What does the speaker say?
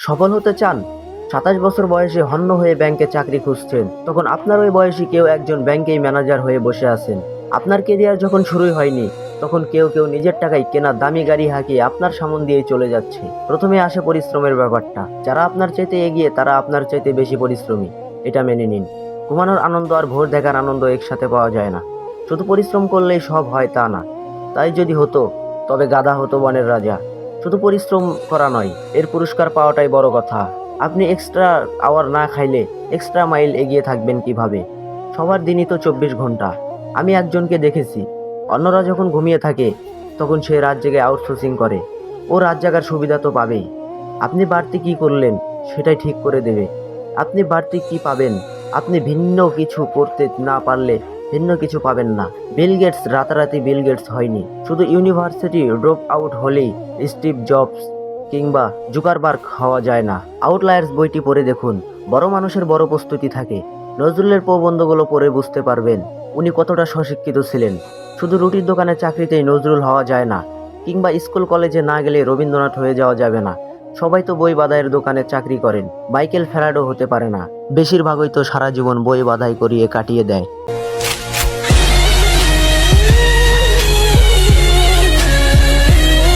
সফল হতে চান? 27 বছর বয়সে হন্য হয়ে ব্যাংকে চাকরি খুঁজছেন, তখন আপনার ওই বয়সী কেউ একজন ব্যাংকেই ম্যানেজার হয়ে বসে আছেন। আপনার কেরিয়ার যখন শুরুই হয়নি, তখন কেউ কেউ নিজের টাকায় কেনা দামি গাড়ি হাঁকিয়ে আপনার সামন দিয়েই চলে যাচ্ছে। প্রথমে আসে পরিশ্রমের ব্যাপারটা। যারা আপনার চাইতে এগিয়ে তারা আপনার চাইতে বেশি পরিশ্রমী, এটা মেনে নিন। ঘুমানোর আনন্দ আর ভোর দেখার আনন্দ একসাথে পাওয়া যায় না। শুধু পরিশ্রম করলেই সব হয় তা না। তাই যদি হতো, তবে গাধা হতো বনের রাজা। শুধু পরিশ্রম করা নয়, এর পুরস্কার পাওয়াটাই বড় কথা। আপনি এক্সট্রা আওয়ার না খাইলে এক্সট্রা মাইল এগিয়ে থাকবেন কিভাবে? সবার দিনই তো 24 ঘন্টা। আমি একজনকে দেখেছি, অন্যরা যখন ঘুমিয়ে থাকে তখন সে রাত জেগে আউটসোর্সিং করে। ও রাত জাগার সুবিধা তো পাবেই। আপনি বাড়তি কি করলেন সেটাই ঠিক করে দেবে। আপনি বাড়তি কি পাবেন? আপনি ভিন্ন কিছু করতে না পারলে ভিন্ন কিছু পাবেন না। বিল গেটস রাতারাতি বিল গেটস হয়নি। শুধু ইউনিভার্সিটি ড্রপ আউট হলেই স্টিভ জবস কিংবা জুকারবার্গ হওয়া যায় না। আউটলায়ার্স বইটি পড়ে দেখুন, বড় মানুষের বড় প্রস্তুতি থাকে। নজরুলের প্রবন্ধগুলো পড়ে বুঝতে পারবেন উনি কতটা স্বশিক্ষিত ছিলেন। শুধু রুটির দোকানে চাকরিতেই নজরুল হওয়া যায় না, কিংবা স্কুল কলেজে না গেলে রবীন্দ্রনাথ হয়ে যাওয়া যাবে না। সবাই তো বই বাঁধাইয়ের দোকানে চাকরি করেন, মাইকেল ফ্যারাডো হতে পারে না। বেশিরভাগই তো সারা জীবন বই বাঁধাই করিয়ে কাটিয়ে দেয়।